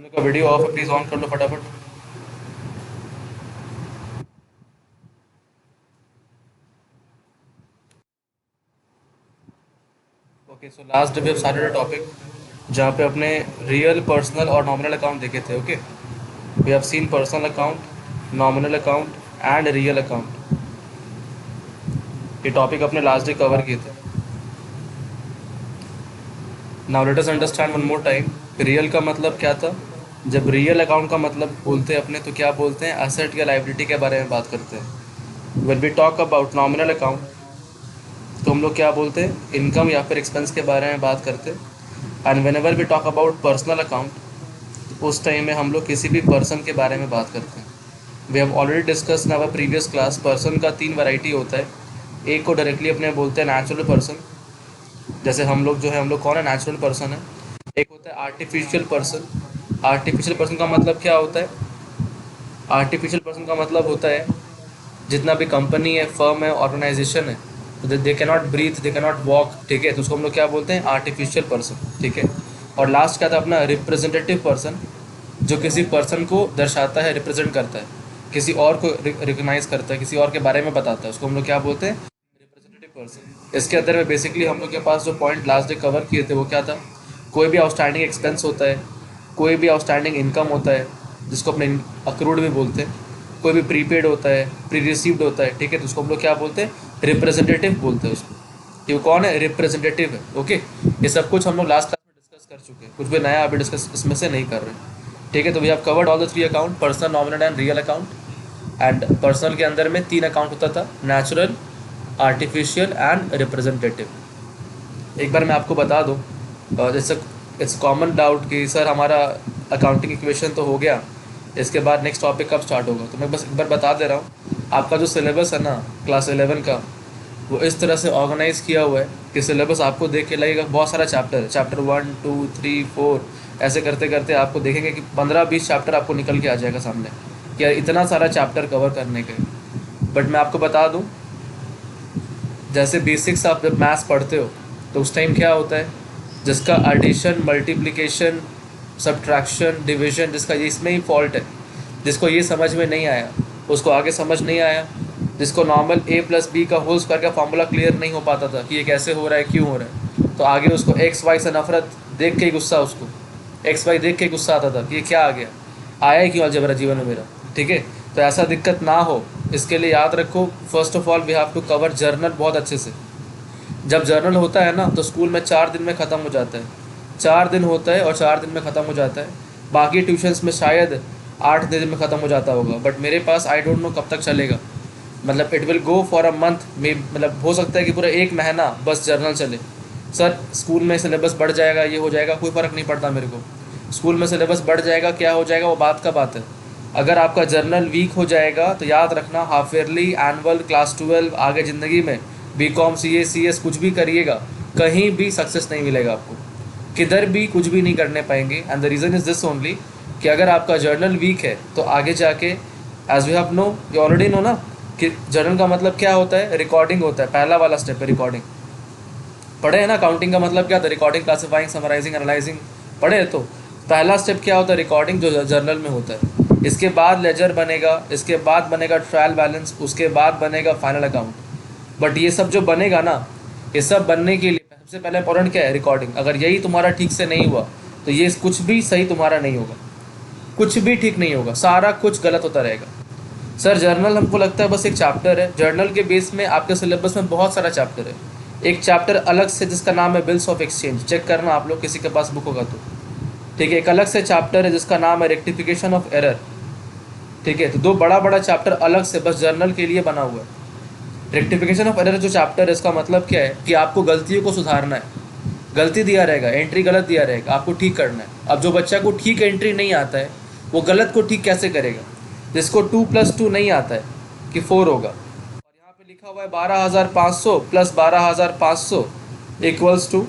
लोग का video off है, प्लीज ऑन कर लो फटाफट। Okay, so last we have started a topic जहाँ पे अपने रियल, पर्सनल और नॉमिनल अकाउंट देखे थे। Okay, we have seen personal account, nominal account and real account. ये टॉपिक अपने लास्ट डे कवर किए थे। Now let us understand one more time, real का मतलब क्या था। जब रियल अकाउंट का मतलब बोलते हैं अपने, तो क्या बोलते हैं, एसेट या लाइबिलिटी के बारे में बात करते हैं। When we talk about nominal account, तो हम लोग क्या बोलते हैं, इनकम या फिर एक्सपेंस के बारे में बात करते हैं। And whenever we talk about personal account, उस टाइम में हम लोग किसी भी पर्सन के बारे में बात करते हैं। We have already discuss in our previous class, person का 3 वैरायटी होता है। एक को डायरेक्टली अपने बोलते हैं नेचुरल पर्सन, जैसे हम लोग जो है, हम लोग कौन है, नेचुरल पर्सन है। एक होता है आर्टिफिशियल पर्सन। आर्टिफिशियल पर्सन का मतलब क्या होता है, आर्टिफिशियल पर्सन का मतलब होता है जितना भी कंपनी है, फर्म है, ऑर्गेनाइजेशन है, तो they cannot breathe, they cannot walk, ठीक है, तो उसको हम लोग क्या बोलते हैं, आर्टिफिशियल पर्सन, ठीक है। और लास्ट क्या था अपना, रिप्रेजेंटेटिव पर्सन, जो किसी पर्सन को दर्शाता है, रिप्रेजेंट करता है, किसी और को रिकग्नाइज करता है, किसी और के बारे में बताता है, उसको हम लोग क्या बोलते हैं, रिप्रेजेंटेटिव पर्सन। इसके अंदर में बेसिकली हम लोग के पास जो पॉइंट लास्ट डे कवर किए थे वो क्या था, कोई भी आउटस्टैंडिंग एक्सपेंस होता है, कोई भी आउटस्टैंडिंग इनकम होता है जिसको अपने अक्रूड भी बोलते हैं, कोई भी प्रीपेड होता है, प्री रिसीव्ड होता है, ठीक है, तो उसको हम लोग क्या बोलते हैं, रिप्रेजेंटेटिव बोलते हैं उसको। कि वो कौन है, रिप्रेजेंटेटिव है। ओके, ये सब कुछ हम लोग लास्ट क्लास में डिस्कस कर चुके हैं, कुछ भी नया अभी डिस्कस इसमें से नहीं कर रहे हैं, ठीक है। तो we have covered all the 3 account, personal, nominal and real account. And personal के अंदर में 3 अकाउंट होता था, नेचुरल, आर्टिफिशियल एंड रिप्रेजेंटेटिव। एक बार मैं आपको बता दूं, जैसे इट्स कॉमन डाउट कि सर हमारा अकाउंटिंग इक्वेशन तो हो गया, इसके बाद नेक्स्ट टॉपिक कब स्टार्ट होगा। तो मैं बस एक बार बता दे रहा हूँ, आपका जो सिलेबस है ना क्लास 11 का, वो इस तरह से ऑर्गेनाइज़ किया हुआ है कि सिलेबस आपको देख के लगेगा बहुत सारा चैप्टर है, चैप्टर 1 2 3 4, ऐसे करते करते आपको देखेंगे कि 15-20 चैप्टर आपको निकल के आ जाएगा सामने, कि यार इतना सारा चैप्टर कवर करने के। बट मैं आपको बता दूँ, जैसे बेसिक्स आप जब मैथ्स पढ़ते हो, तो उस टाइम क्या होता है, जिसका एडिशन, मल्टीप्लिकेशन, सब्ट्रैक्शन, डिवीजन, जिसका ये इसमें ही फॉल्ट है, जिसको ये समझ में नहीं आया उसको आगे समझ नहीं आया। जिसको नॉर्मल ए प्लस बी का होल स्क्वायर का फॉर्मूला क्लियर नहीं हो पाता था कि ये कैसे हो रहा है, क्यों हो रहा है, तो आगे उसको एक्स वाई से नफरत देख के ही गुस्सा, उसको एक्स वाई देख के गुस्सा आता था कि ये क्या आ गया, आया ही क्यों अलजेब्रा जीवन में मेरा, ठीक है। तो ऐसा दिक्कत ना हो, इसके लिए याद रखो, first of all we have to cover journal बहुत अच्छे से। जब जर्नल होता है ना, तो स्कूल में 4 दिन में ख़त्म हो जाता है, 4 दिन होता है और 4 दिन में ख़त्म हो जाता है। बाकी ट्यूशन्स में शायद 8 दिन में ख़त्म हो जाता होगा, बट मेरे पास आई डोंट नो कब तक चलेगा, मतलब it will go for a month में, मतलब हो सकता है कि पूरा 1 महीना बस जर्नल चले। सर स्कूल में सिलेबस बढ़ जाएगा, ये हो जाएगा, कोई फ़र्क नहीं पड़ता मेरे को। स्कूल में सिलेबस बढ़ जाएगा, क्या हो जाएगा, वो बात का बात है। अगर आपका जर्नल वीक हो जाएगा तो याद रखना, हाफ ईयरली, एनुअल, क्लास 12, आगे ज़िंदगी में बीकॉम, सीए, सीएस कुछ भी करिएगा, कहीं भी सक्सेस नहीं मिलेगा आपको, किधर भी कुछ भी नहीं करने पाएंगे। And the reason is this only, कि अगर आपका जर्नल वीक है तो आगे जाके, as we have know, you already know ना, कि जर्नल का मतलब क्या होता है, रिकॉर्डिंग होता है, पहला वाला स्टेप है रिकॉर्डिंग। पढ़े हैं ना, काउंटिंग का मतलब क्या था, रिकॉर्डिंग, क्लासिफाइंग, समराइजिंग, एनालाइजिंग, पढ़े हैं। तो पहला स्टेप क्या होता है, रिकॉर्डिंग, जो जर्नल में होता है। इसके बाद लेजर बनेगा, इसके बाद बनेगा ट्रायल बैलेंस, उसके बाद बनेगा फाइनल अकाउंट। बट ये सब जो बनेगा ना, ये सब बनने के लिए सबसे पहले इंपॉर्टेंट क्या है, रिकॉर्डिंग। अगर यही तुम्हारा ठीक से नहीं हुआ तो ये कुछ भी सही तुम्हारा नहीं होगा, कुछ भी ठीक नहीं होगा, सारा कुछ गलत होता रहेगा। सर जर्नल हमको लगता है बस एक चैप्टर है, जर्नल के बेस में आपके सिलेबस में बहुत सारा चैप्टर है। एक चैप्टर अलग से जिसका नाम है बिल्स ऑफ एक्सचेंज, चेक करना आप लोग, किसी के पास बुक होगा तो, ठीक है। एक अलग से चैप्टर है जिसका नाम है रेक्टिफिकेशन ऑफ एरर, ठीक है। तो 2 बड़ा बड़ा चैप्टर अलग से बस जर्नल के लिए बना हुआ है। रेक्टिफिकेशन ऑफ एरर जो चैप्टर है, इसका मतलब क्या है कि आपको गलतियों को सुधारना है। गलती दिया रहेगा, एंट्री गलत दिया रहेगा, आपको ठीक करना है। अब जो बच्चा को ठीक एंट्री नहीं आता है, वो गलत को ठीक कैसे करेगा। जिसको 2+2 नहीं आता है कि 4 होगा, और यहाँ पे लिखा हुआ है 12,500 plus 12,500 equals to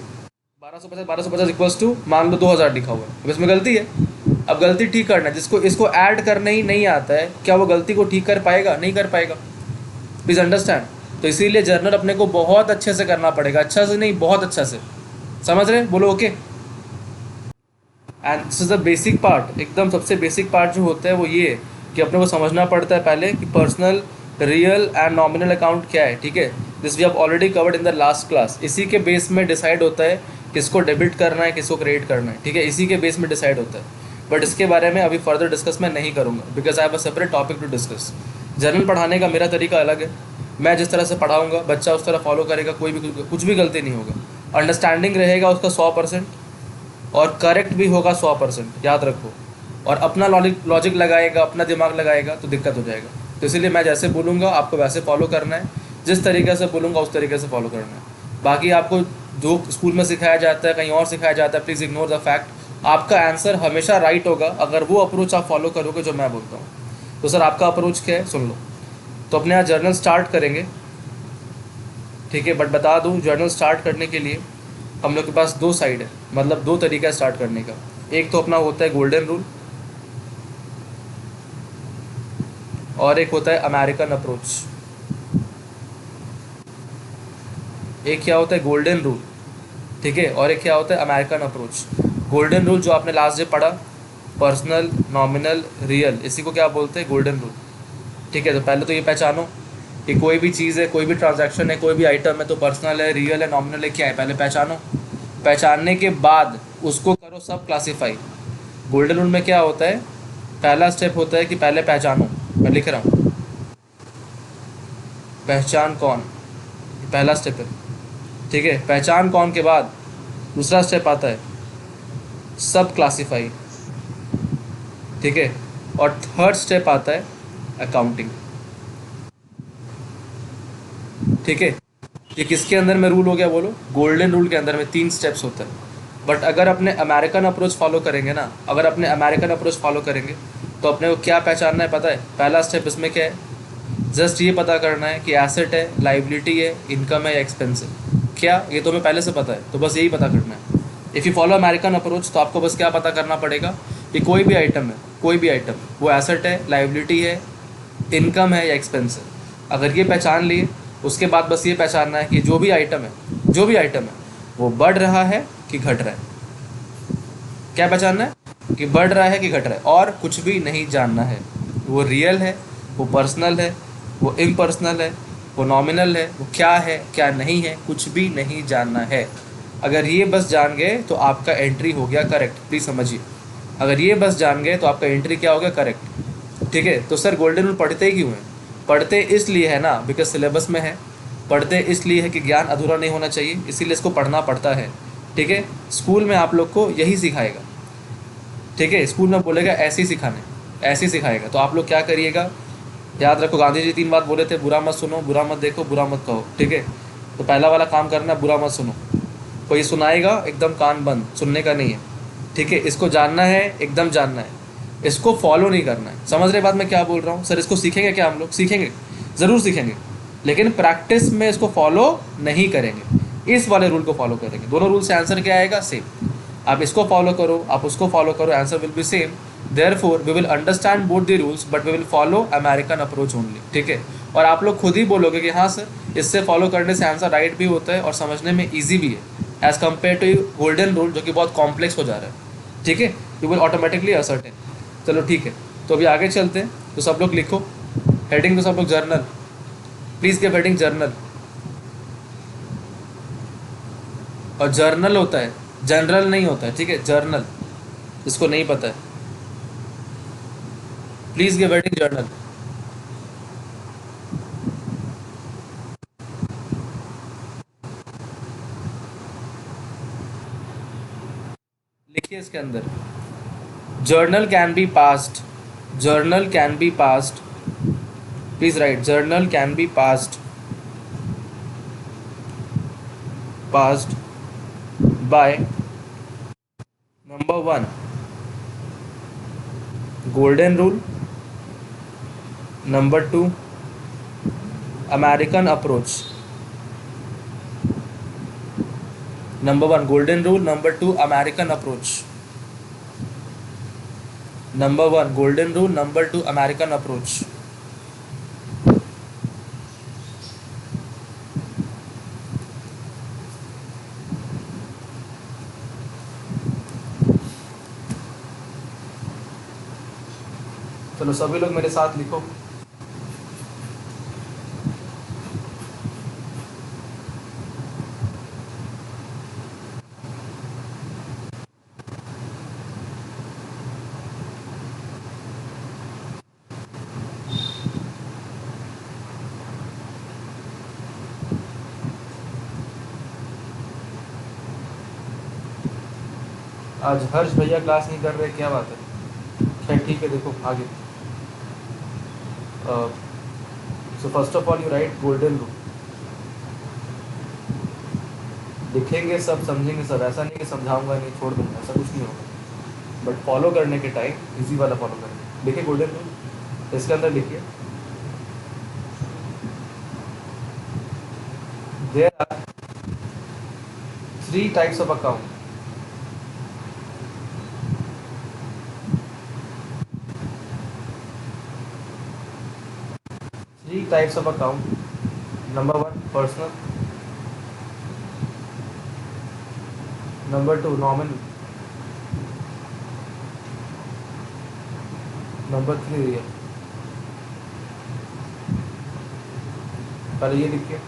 1250, 1250 equals to मान लो 2,000 लिखा हुआ है, अब इसमें गलती है। अब गलती ठीक करना है, जिसको इसको ऐड करना ही नहीं आता है, क्या वो गलती को ठीक कर पाएगा, नहीं कर पाएगा। Please understand. तो इसीलिए जर्नल अपने को बहुत अच्छे से करना पड़ेगा, अच्छा से नहीं, बहुत अच्छा से, समझ रहे, बोलो okay. And this is the basic part, एकदम सबसे बेसिक पार्ट जो होता है वो ये है कि अपने को समझना पड़ता है पहले कि personal, real and nominal account क्या है, ठीक है। This we have already covered in the last class. इसी के बेस में डिसाइड होता है किसको डेबिट करना है, किसको क्रेडिट करना है, ठीक है। इसी के बेस में डिसाइड होता है। बट इसके बारे में अभी फर्दर डिस्कस मैं नहीं करूँगा, because I have a separate topic to discuss. Journal पढ़ाने का मेरा तरीका अलग है। मैं जिस तरह से पढ़ाऊँगा बच्चा उस तरह फॉलो करेगा, कोई भी कुछ भी गलती नहीं होगा। अंडरस्टैंडिंग रहेगा उसका 100% और करेक्ट भी होगा 100%, याद रखो। और अपना लॉजिक लगाएगा, अपना दिमाग लगाएगा तो दिक्कत हो जाएगा। तो इसीलिए मैं जैसे बोलूँगा आपको वैसे फॉलो करना है, जिस तरीके से बोलूँगा उस तरीके से फॉलो करना है। बाकी आपको जो स्कूल में सिखाया जाता है, कहीं और सिखाया जाता है, प्लीज़ इग्नोर द फैक्ट। आपका आंसर हमेशा राइट होगा अगर वो अप्रोच आप फॉलो करोगे जो मैं बोलता हूँ। तो सर आपका अप्रोच क्या है, सुन लो। तो अपने यहाँ जर्नल स्टार्ट करेंगे, ठीक है। बट बता दूँ, जर्नल स्टार्ट करने के लिए हम लोग के पास दो साइड है, मतलब दो तरीका है स्टार्ट करने का। एक तो अपना होता है गोल्डन रूल और एक होता है अमेरिकन अप्रोच। एक क्या होता है गोल्डन रूल, ठीक है, और एक क्या होता है अमेरिकन अप्रोच। गोल्डन रूल जो आपने लास्ट डे पढ़ा, पर्सनल, नॉमिनल, रियल, इसी को क्या बोलते हैं, गोल्डन रूल, ठीक है। तो पहले तो ये पहचानो कि कोई भी चीज़ है, कोई भी ट्रांजैक्शन है, कोई भी आइटम है तो पर्सनल है, रियल है, नॉमिनल है, क्या है, पहले पहचानो। पहचानने के बाद उसको करो सब क्लासीफाई। गोल्डन रूल में क्या होता है, पहला स्टेप होता है कि पहले पहचानो। मैं लिख रहा हूँ, पहचान कौन, पहला स्टेप है, ठीक है। पहचान कौन के बाद दूसरा स्टेप आता है सब क्लासीफाई, ठीक है। और थर्ड स्टेप आता है अकाउंटिंग, ठीक है। ये किसके अंदर में रूल हो गया बोलो, गोल्डन रूल के अंदर में 3 स्टेप्स होता है। बट अगर अपने अमेरिकन अप्रोच फॉलो करेंगे ना, अगर अपने अमेरिकन अप्रोच फॉलो करेंगे तो अपने को क्या पहचानना है पता है, पहला स्टेप इसमें क्या है, जस्ट ये पता करना है कि एसेट है, लाइबिलिटी है, इनकम है या एक्सपेंस है। क्या, ये तो हमें पहले से पता है, तो बस यही पता करना है। If you follow American approach तो आपको बस क्या पता करना पड़ेगा कि कोई भी आइटम है, कोई भी आइटम, वो एसेट है, लाइबिलिटी है, इनकम है या एक्सपेंस है। अगर ये पहचान लिए उसके बाद बस ये पहचानना है कि जो भी आइटम है, जो भी आइटम है वो बढ़ रहा है कि घट रहा है। क्या पहचानना है कि बढ़ रहा है कि घट रहा है, और कुछ भी नहीं जानना है। वो रियल है, वो पर्सनल है, वो इम्पर्सनल है, वो नॉमिनल है, वो क्या है क्या नहीं है, कुछ भी नहीं जानना है। अगर ये बस जान गए तो आपका एंट्री हो गया करेक्ट, प्लीज़ समझिए। अगर ये बस जान गए तो आपका एंट्री क्या हो गया, करेक्ट, ठीक है। तो सर गोल्डन रूल पढ़ते क्यों हैं, पढ़ते इसलिए है ना बिकॉज सिलेबस में है। पढ़ते इसलिए है कि ज्ञान अधूरा नहीं होना चाहिए, इसीलिए इसको पढ़ना पड़ता है, ठीक है। स्कूल में आप लोग को यही सिखाएगा, ठीक है। स्कूल में बोलेगा ऐसे ही सिखाने, ऐसे ही सिखाएगा। तो आप लोग क्या करिएगा, याद रखो गांधी जी 3 बात बोले थे, बुरा मत सुनो, बुरा मत देखो, बुरा मत कहो, ठीक है। तो पहला वाला काम करना है, बुरा मत सुनो। कोई सुनाएगा एकदम कान बंद, सुनने का नहीं है, ठीक है। इसको जानना है, एकदम जानना है, इसको फॉलो नहीं करना है। समझ रहे बात मैं क्या बोल रहा हूँ, सर इसको सीखेंगे क्या हम लोग, सीखेंगे, ज़रूर सीखेंगे, लेकिन प्रैक्टिस में इसको फॉलो नहीं करेंगे, इस वाले रूल को फॉलो करेंगे। दोनों रूल से आंसर क्या आएगा, सेम। आप इसको फॉलो करो, आप उसको फॉलो करो, answer will be same. Therefore we will understand both the rules but we will follow American approach only, ठीक है। और आप लोग खुद ही बोलोगे कि हाँ सर इससे फॉलो करने से आंसर राइट भी होता है और समझने में ईजी भी है as compare to golden rule जो कि बहुत कॉम्प्लेक्स हो जा रहा है, ठीक है। You will automatically ascertain. चलो ठीक है, तो अभी आगे चलते हैं। तो सब लोग लिखो हेडिंग, तो सब लोग journal, please give heading journal. और जर्नल होता है, जनरल नहीं होता है, ठीक है, जर्नल। इसको नहीं पता है, प्लीज़ गिव हेडिंग जर्नल। लिखिए इसके अंदर, journal can be passed, journal can be passed, please right, journal can be passed, passed by number 1 golden rule, number 2 American approach. Number 1 golden rule, number 2 American approach. Number 1 golden rule, number 2 American approach. चलो सभी लोग मेरे साथ लिखो। आज हर्ष भैया class नहीं कर रहे, क्या बात है? खैर ठीक है, देखो आगे। So first of all you right golden rule. लिखेंगे सब, समझेंगे सब, ऐसा नहीं कि समझाऊंगा नहीं छोड़ दूंगा, ऐसा कुछ नहीं होगा। बट फॉलो करने के टाइम इजी वाला फॉलो करेंगे। देखिए गोल्डन रूल, इसके अंदर लिखिए, there are three types of account. Three types of account. Number one personal, number two nominal, number three real. पहले ये लिखिए,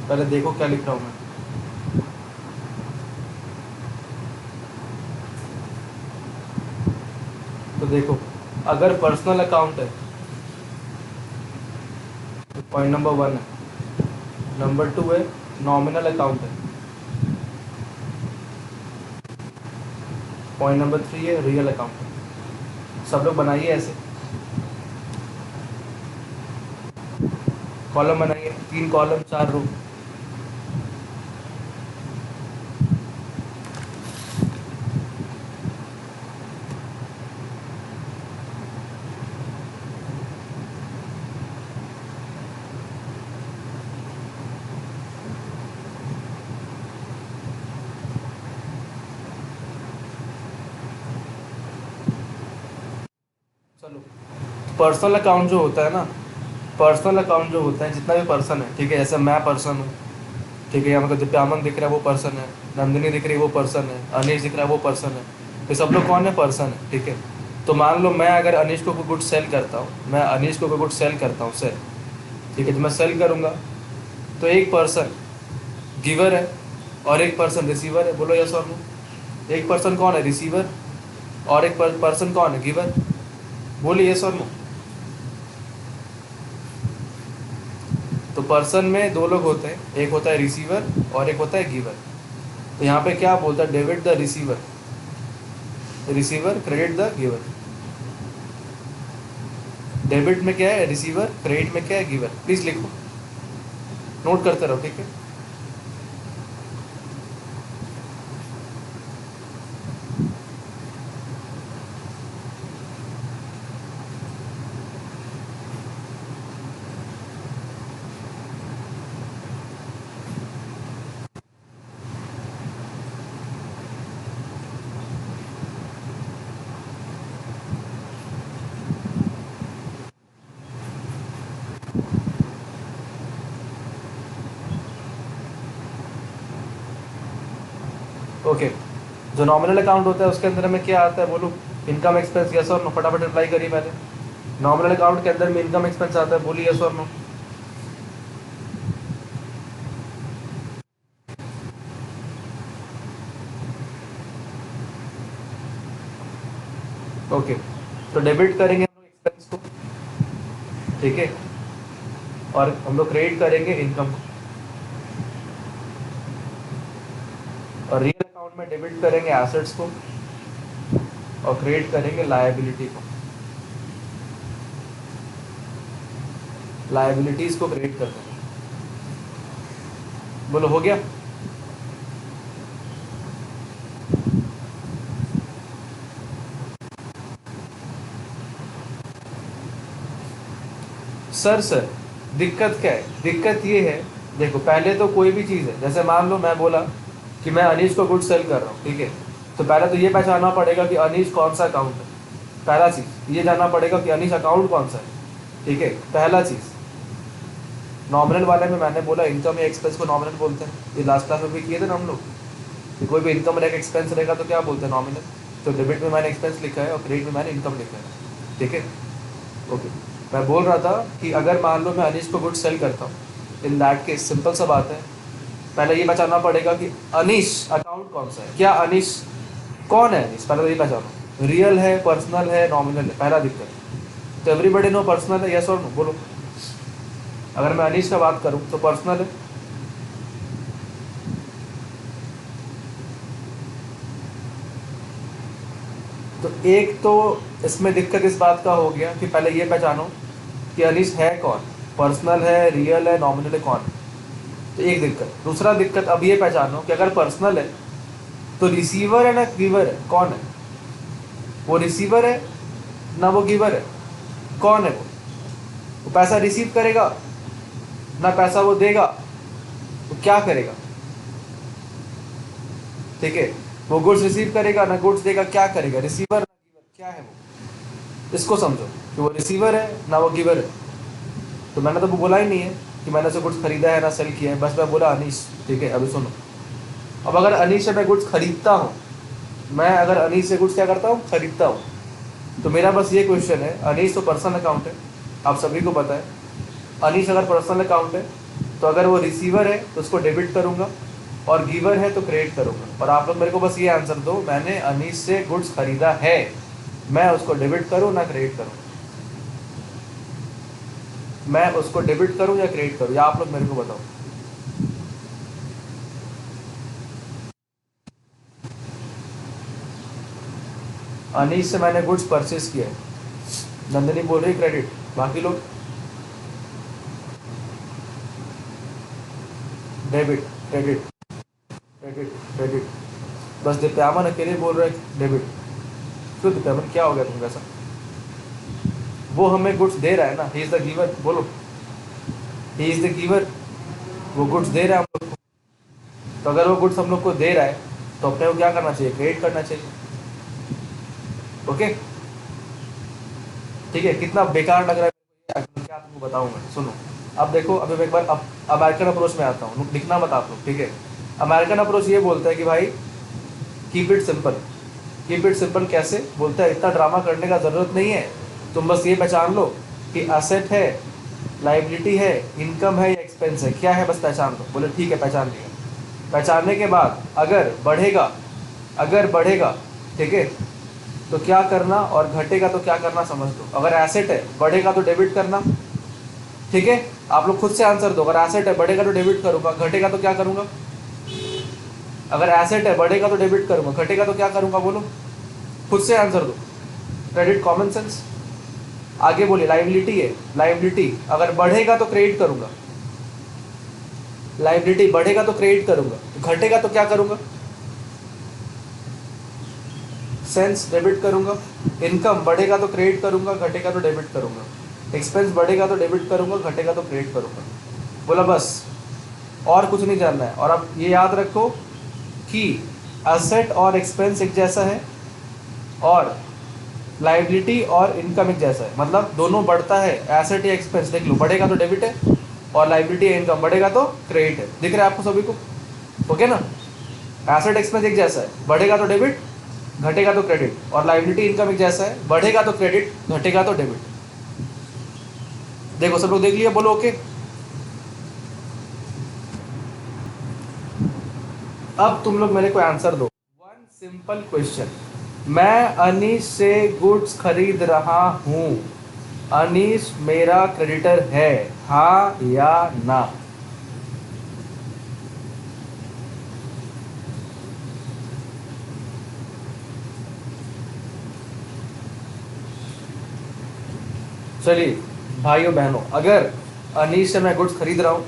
पहले देखो क्या लिख रहा हूँ मैं। तो देखो, अगर पर्सनल अकाउंट है तो पॉइंट नंबर वन है। नंबर टू है नॉमिनल अकाउंट है। पॉइंट नंबर थ्री है रियल अकाउंट है। सब लोग बनाइए ऐसे, कॉलम बनाइए, 3 कॉलम 4 रो। चलो, पर्सनल अकाउंट जो होता है ना, पर्सनल अकाउंट जो होता है, जितना भी पर्सन है, ठीक है, जैसे मैं पर्सन हूँ, ठीक है, यहाँ पर दिव्यांग दिख रहा है वो पर्सन है, नंदिनी दिख रही है वो पर्सन है, अनिश दिख रहा है वो पर्सन है। तो सब लोग कौन है? पर्सन है, ठीक है। तो मान लो मैं अगर अनिश को कोई गुड सेल करता हूँ, मैं अनिश को कोई गुड सेल करता हूँ, सेल, ठीक है, तो मैं सेल करूँगा, तो एक पर्सन गिवर है और एक पर्सन रिसीवर है। बोलो यस और नो। एक पर्सन कौन है? रिसीवर। और एक पर्सन कौन है? गिवर। बोलिए यस और नो। तो पर्सन में दो लोग होते हैं, एक होता है रिसीवर और एक होता है गिवर। तो यहाँ पे क्या बोलता है? Debit the receiver, receiver credit the giver. Debit में क्या है? रिसीवर, क्रेडिट में क्या है? गिवर। प्लीज लिखो, नोट करते रहो, ठीक है। ओके, जो नॉमिनल अकाउंट होता है उसके अंदर में क्या आता है? बोलो, इनकम एक्सपेंस, यस और नो। फटाफट रिप्लाई करिए पहले। नॉमिनल अकाउंट के अंदर में इनकम एक्सपेंस आता है, बोलिए यस और नो। ओके, तो डेबिट करेंगे हम लोग एक्सपेंस को, ठीक है, और हम लोग क्रेडिट करेंगे इनकम को। और रियल अकाउंट में डेबिट करेंगे एसेट्स को और क्रेडिट करेंगे लायबिलिटी को। लायबिलिटीज को क्रेडिट कर देंगे। बोलो हो गया? सर दिक्कत क्या है? दिक्कत ये है, देखो पहले तो कोई भी चीज़ है, जैसे मान लो मैं बोला कि मैं अनीश को गुड सेल कर रहा हूँ, ठीक है, तो पहले तो ये पहचानना पड़ेगा कि अनीश कौन सा अकाउंट है। पहला चीज़ ये जानना पड़ेगा कि अनीश अकाउंट कौन सा है, ठीक है। पहला चीज़ नॉमिनल वाले में मैंने बोला इनकम या एक्सपेंस को नॉमिनल बोलते हैं, ये लास्ट क्लास में भी किए थे ना हम लोग कि कोई भी इनकम रहेगा एक्सपेंस रहेगा तो क्या बोलते हैं, नॉमिनल। तो डेबिट में मैंने एक्सपेंस लिखा है और क्रेडिट में मैंने इनकम लिखा है, ठीक है। ओके, मैं बोल रहा था कि अगर मान लो मैं अनीश को गुड सेल करता हूँ, इन दैट केस सिंपल सा बात है, पहले ये पहचानना पड़ेगा कि अनीश अकाउंट कौन सा है। क्या अनीश कौन है, अनीश पहले तो ये पहचानो, रियल है, पर्सनल है, नॉमिनल है, पहला दिक्कत। तो एवरीबडी नो पर्सनल है, यस और नो बोलो। अगर मैं अनीश का बात करूँ तो पर्सनल है, तो एक तो इसमें दिक्कत इस बात का हो गया कि पहले ये पहचानो कि अनीश है कौन, पर्सनल है, रियल है, नॉमिनल है, कौन। तो एक दिक्कत। दूसरा दिक्कत अब ये पहचानो कि अगर पर्सनल है तो रिसीवर है ना गिवर है, कौन है वो, रिसीवर है ना वो गिवर है, कौन है वो पैसा रिसीव करेगा ना पैसा वो देगा, वो क्या करेगा, ठीक है। वो गुड्स रिसीव करेगा ना गुड्स देगा, क्या करेगा, रिसीवर ना गिवर, क्या है वो, इसको समझो कि वो रिसीवर है ना वो गिवर है। तो मैंने तो वो बोला ही नहीं है कि मैंने उसे गुड्स खरीदा है ना सेल किया है, बस मैं बोला अनीश, ठीक है। अभी सुनो, अब अगर अनीश से मैं गुड्स खरीदता हूँ, मैं अगर अनीश से गुड्स क्या करता हूँ, खरीदता हूँ, तो मेरा बस ये क्वेश्चन है, अनीश तो पर्सनल अकाउंट है, आप सभी को पता है। अनीश अगर पर्सनल अकाउंट है तो अगर वो रिसीवर है तो उसको डेबिट करूँगा और गिवर है तो क्रेडिट करूँगा। और आप लोग मेरे को बस ये आंसर दो, मैंने अनीश से गुड्स खरीदा है, मैं उसको डेबिट करूँ ना क्रेडिट करूँ, मैं उसको डेबिट करूँ या क्रेडिट करूँ, या आप लोग मेरे को बताओ। अनीश से मैंने गुड्स परचेज किया है, नंदिनी बोल रही क्रेडिट, बाकी लोग डेबिट, क्रेडिट, क्रेडिट, क्रेडिट। बस दिप्यामन अकेले बोल रहे डेबिट। क्यों दिप्यामन, क्या हो गया तुम वैसा, वो हमें गुड्स दे रहा है ना, ही इज द गिवर, बोलो ही इज द गिवर, वो गुड्स दे रहा है हम लोग को। तो अगर वो गुड्स हम लोग को दे रहा है तो अपने को क्या करना चाहिए, क्रेडिट करना चाहिए, ओके। ठीक है, कितना बेकार लग रहा है क्या तुमको बताऊँ मैं, सुनो। अब देखो, अभी मैं एक बार अब अमेरिकन अप्रोच में आता हूँ, लिखना मत आप लोग, ठीक है। अमेरिकन अप्रोच ये बोलता है कि भाई keep it simple. Keep it simple कैसे बोलता है, इतना ड्रामा करने का ज़रूरत नहीं है, तुम बस ये पहचान लो कि असेट है, लाइबिलिटी है, इनकम है या एक्सपेंस है, क्या है बस पहचान लो। बोले ठीक है, पहचान लिया। पहचानने के बाद अगर बढ़ेगा, ठीक है, तो क्या करना, और घटेगा तो क्या करना समझ लो। अगर एसेट है, बढ़ेगा तो डेबिट करना, ठीक है। आप लोग खुद से आंसर दो, अगर एसेट है बढ़ेगा तो डेबिट करूँगा, घटेगा तो क्या करूँगा। अगर एसेट है बढ़ेगा तो डेबिट करूँगा, घटेगा तो क्या करूँगा, बोलो खुद से आंसर दो। Credit, common sense. आगे बोलिए, लाइबिलिटी है, लाइबिलिटी अगर बढ़ेगा तो क्रेडिट करूँगा, लाइबिलिटी बढ़ेगा तो क्रेडिट करूँगा, घटेगा तो क्या करूँगा, सेंस डेबिट करूँगा। इनकम बढ़ेगा तो क्रेडिट करूँगा, घटेगा तो डेबिट करूँगा। एक्सपेंस बढ़ेगा तो डेबिट करूँगा, घटेगा तो क्रेडिट करूँगा। बोला बस, और कुछ नहीं जानना है। और अब ये याद रखो कि एसेट और एक्सपेंस एक जैसा है और लाइबिलिटी और इनकम एक जैसा है, मतलब दोनों बढ़ता है, एसेट या एक्सपेंस देख लो, बढ़ेगा तो डेबिट है और लाइबिलिटी या इनकम बढ़ेगा तो क्रेडिट है। दिख रहा है आपको सभी को, ओके ना। एसेट एक्सपेंस एक जैसा है, बढ़ेगा तो डेबिट, घटेगा तो क्रेडिट, और लाइबिलिटी इनकम एक जैसा है, बढ़ेगा तो क्रेडिट, घटेगा तो डेबिट। देखो सब लोग देख लिया, बोलो ओके। अब तुम लोग मेरे को आंसर दो, वन सिंपल क्वेश्चन, मैं अनीश से गुड्स खरीद रहा हूँ, अनीश मेरा क्रेडिटर है, हाँ या ना। चलिए भाइयों बहनों, अगर अनीश से मैं गुड्स खरीद रहा हूँ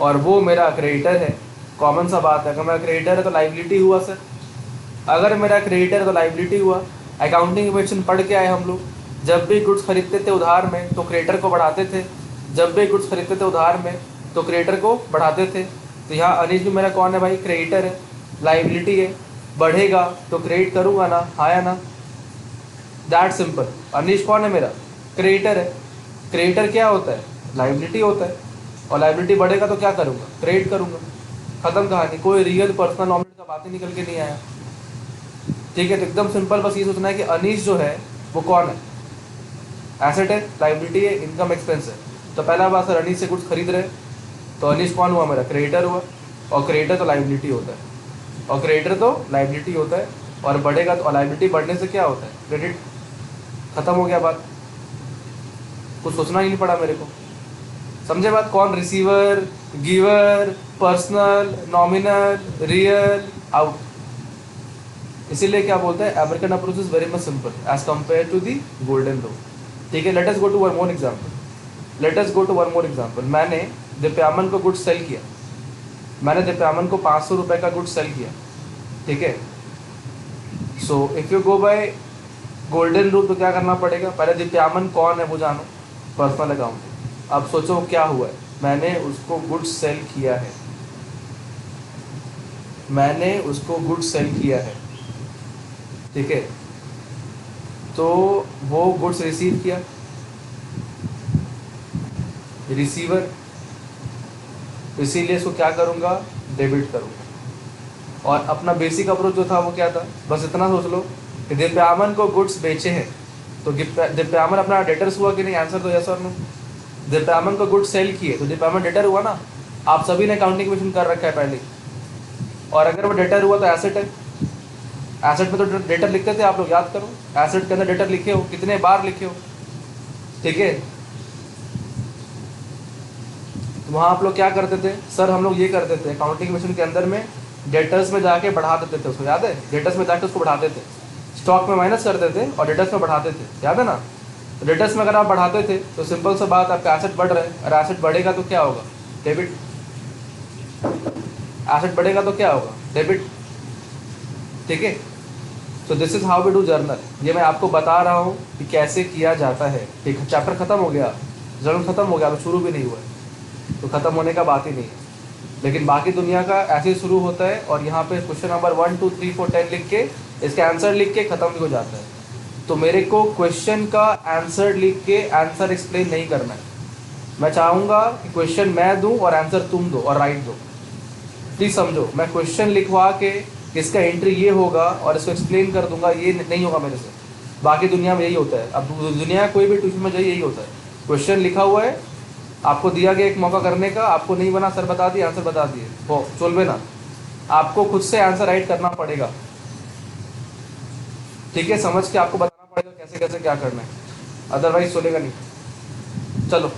और वो मेरा क्रेडिटर है, कॉमन सा बात है, अगर मेरा क्रेडिटर है तो लाइबिलिटी हुआ सर, अगर मेरा क्रेडिटर है तो लाइबिलिटी हुआ। अकाउंटिंग इक्वेशन पढ़ के आए हम लोग, जब भी गुड्स खरीदते थे उधार में तो क्रेडिटर को बढ़ाते थे, जब भी गुड्स खरीदते थे उधार में तो क्रिएटर को बढ़ाते थे। तो यहाँ अनिश भी मेरा कौन है भाई, क्रिएटर है, लाइबिलिटी है, बढ़ेगा तो क्रिएट करूँगा ना, हाँ या ना, दैट सिंपल। अनिश कौन है मेरा, क्रिएटर है, क्रिएटर क्या होता है, लाइबिलिटी होता है, और लाइबिलिटी बढ़ेगा तो क्या करूँगा, क्रिएट करूँगा, ख़त्म कहानी। कोई रियल पर्सनल नॉमिनेट का बात ही निकल के नहीं आया, ठीक है। तो एकदम सिंपल, बस ये सोचना है कि अनीश जो है वो कौन है, एसेट है, लाइबिलिटी है, इनकम एक्सपेंस है। तो पहला बात सर अनीश से कुछ खरीद रहे, तो अनीश कौन हुआ मेरा, क्रिएटर हुआ, और क्रिएटर तो लाइबिलिटी होता है, और क्रिएटर तो लाइबिलिटी होता है, और बढ़ेगा तो लाइबिलिटी बढ़ने से क्या होता है, क्रेडिट। खत्म हो गया बात, कुछ सोचना ही नहीं पड़ा मेरे को, समझे बात। कौन, receiver, giver, personal, nominal, real, out. इसीलिए क्या बोलते हैं, American approach is very much simple as compare to the golden लो, ठीक है। Let us go to one more example, let us go to one more example. मैंने दिव्यामन को goods sale किया, मैंने दिव्यामन को 500 रुपये का गुड्स सेल किया, ठीक है। So if you go by golden rule तो क्या करना पड़ेगा, पहले दिव्यामन कौन है वो जानो, पर्सनल अकाउंट। अब सोचो क्या हुआ है, मैंने उसको गुड्स सेल किया है, मैंने उसको गुड्स सेल किया है, ठीक है। तो वो गुड्स रिसीव किया, रिसीवर, इसीलिए इसको क्या करूँगा, डेबिट करूँगा। और अपना बेसिक अप्रोच जो था वो क्या था, बस इतना सोच लो कि दिव्यामन को गुड्स बेचे हैं, तो दिव्यामन अपना डेटर्स हुआ कि नहीं, आंसर तो यस और नो। दिव्यामन को गुड्स सेल किए तो दिव्यामन डेटर हुआ ना, आप सभी ने अकाउंटिंग मिशन कर रखा है पहले, और अगर वो डेटर हुआ तो एसेट है। एसेट में तो डेटर लिखते थे आप लोग, याद करो, एसेट के अंदर डेटर लिखे हो, कितने बार लिखे हो, ठीक है। तो वहाँ आप लोग क्या करते थे, सर हम लोग ये करते थे अकाउंटिंग मिशन के अंदर में, डेटर्स में जाके बढ़ा देते थे उसको, याद है, डेटर्स में जाके उसको बढ़ाते थे, स्टॉक में माइनस करते थे और डेटर्स में बढ़ाते थे, याद है ना। तो डेटर्स में अगर आप बढ़ाते थे तो सिंपल सा बात, आपका एसेट बढ़ रहा है, और एसेट बढ़ेगा तो क्या होगा, डेबिट। एसेट बढ़ेगा तो क्या होगा, डेबिट, ठीक है। तो this is how we do journal. ये मैं आपको बता रहा हूँ कि कैसे किया जाता है, ठीक है। चैप्टर खत्म हो गया, जर्नल खत्म हो गया, तो शुरू भी नहीं हुआ है, तो खत्म होने का बात ही नहीं है। लेकिन बाकी दुनिया का ऐसे शुरू होता है, और यहाँ पे क्वेश्चन नंबर 1 2 3 4 10 लिख के इसका आंसर लिख के ख़त्म भी हो जाता है। तो मेरे को क्वेश्चन का आंसर लिख के आंसर एक्सप्लेन नहीं करना है, मैं चाहूँगा कि क्वेश्चन मैं दूँ और आंसर तुम दो और राइट दो। प्लीज़ समझो, मैं क्वेश्चन लिखवा के इसका एंट्री ये होगा और इसको एक्सप्लेन कर दूंगा, ये नहीं होगा मेरे से। बाकी दुनिया में यही होता है, अब दुनिया कोई भी ट्यूशन में जाइए यही होता है, क्वेश्चन लिखा हुआ है, आपको दिया गया एक मौका करने का, आपको नहीं बना, सर बता दिए, आंसर बता दिए, वो चलबे ना, आपको खुद से आंसर राइट करना पड़ेगा, ठीक है। समझ के आपको बताना पड़ेगा कैसे कैसे क्या करना है, अदरवाइज चलेगा नहीं। चलो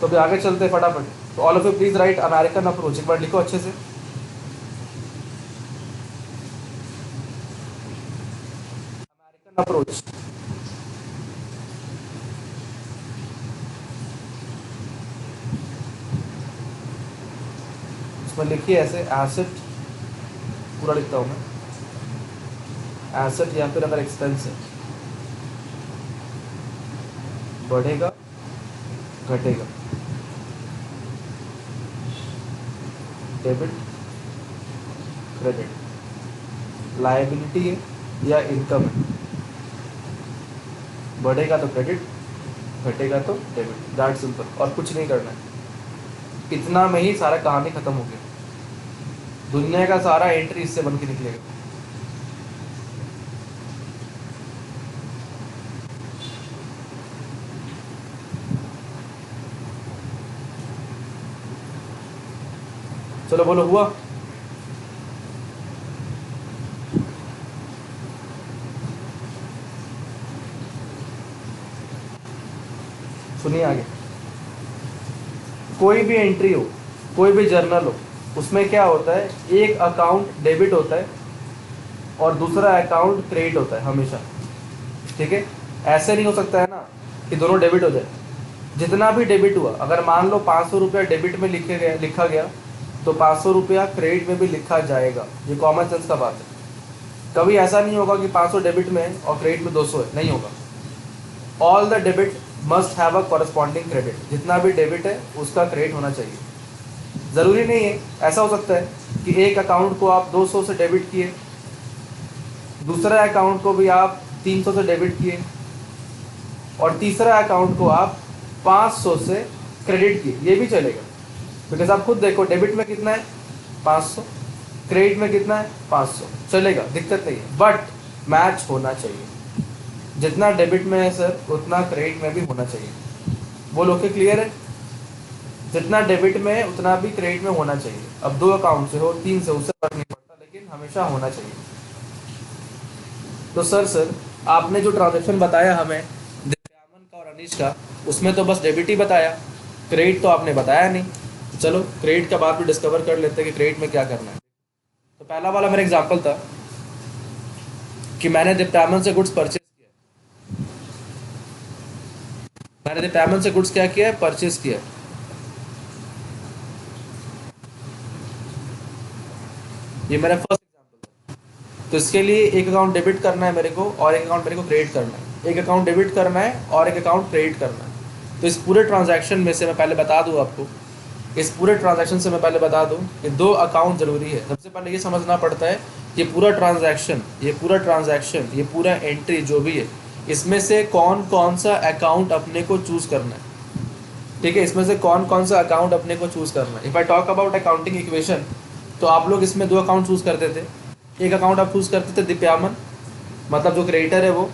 तो फिर आगे चलते फटाफट। तो all of you please right American approach, एक बार लिखो अच्छे से, अमेरिकन अप्रोच। इसमें लिखिए ऐसे, एसेट पूरा लिखता हूँ मैं, एसेट या फिर अगर एक्सपेंस है, बढ़ेगा घटेगा, डेबिट क्रेडिट, लायबिलिटी है या इनकम है, बढ़ेगा तो क्रेडिट, घटेगा तो डेबिट, दैट सिंपल, और कुछ नहीं करना है। इतना में ही सारा कहानी खत्म हो गया, दुनिया का सारा एंट्री इससे बन के निकलेगा। चलो बोलो, हुआ? सुनिए आगे, कोई भी एंट्री हो, कोई भी जर्नल हो, उसमें क्या होता है, एक अकाउंट डेबिट होता है और दूसरा अकाउंट क्रेडिट होता है हमेशा, ठीक है। ऐसे नहीं हो सकता है ना कि दोनों डेबिट हो जाए। जितना भी डेबिट हुआ, अगर मान लो 500 रुपया डेबिट में लिखा गया तो 500 रुपया क्रेडिट में भी लिखा जाएगा, ये कॉमन सेंस का बात है। कभी ऐसा नहीं होगा कि 500 डेबिट में है और क्रेडिट में 200 है, नहीं होगा। All the debit must have a corresponding credit, जितना भी डेबिट है उसका क्रेडिट होना चाहिए, ज़रूरी नहीं है, ऐसा हो सकता है कि एक अकाउंट को आप 200 से डेबिट किए, दूसरा अकाउंट को भी आप 300 से डेबिट किए, और तीसरा अकाउंट को आप 500 से क्रेडिट किए, ये भी चलेगा। बिकॉज आप खुद देखो, डेबिट में कितना है 500, क्रेडिट में कितना है 500, चलेगा, दिक्कत नहीं है, बट मैच होना चाहिए। जितना डेबिट में है सर उतना क्रेडिट में भी होना चाहिए। बोलो कि क्लियर है? जितना डेबिट में है उतना भी क्रेडिट में होना चाहिए। अब 2 अकाउंट से हो, 3 से, उससे फर्क नहीं पड़ता, लेकिन हमेशा होना चाहिए। तो सर आपने जो ट्रांजेक्शन बताया हमें दिव्यामन का और अनीश का, उसमें तो बस डेबिट ही बताया, क्रेडिट तो आपने बताया नहीं। तो चलो क्रेडिट का बाद भी डिस्कवर कर लेते हैं कि क्रेडिट में क्या करना है। तो पहला वाला मेरा एग्जांपल था कि मैंने दिव्यामन से गुड्स परचेज किया, मैंने दिव्यामन से गुड्स क्या किया है, परचेज किया। ये मेरा फर्स्ट एग्जांपल था। तो इसके लिए एक अकाउंट डेबिट करना है मेरे को और एक अकाउंट मेरे को क्रेडिट करना है, एक अकाउंट डेबिट करना है और एक अकाउंट क्रेडिट करना है। तो इस पूरे ट्रांजैक्शन में से मैं पहले बता दूं आपको, इस पूरे ट्रांजैक्शन से मैं पहले बता दूं कि 2 अकाउंट ज़रूरी है। सबसे पहले ये समझना पड़ता है ये पूरा ट्रांजैक्शन, ये पूरा एंट्री जो भी है, इसमें से कौन कौन सा अकाउंट अपने को चूज़ करना है। ठीक है, इसमें से कौन कौन सा अकाउंट अपने को चूज़ करना है। If I talk about accounting equation, तो आप लोग इसमें 2 अकाउंट चूज़ करते थे। एक अकाउंट आप चूज़ करते थे दिव्यामन, मतलब जो क्रेडिटर है वो,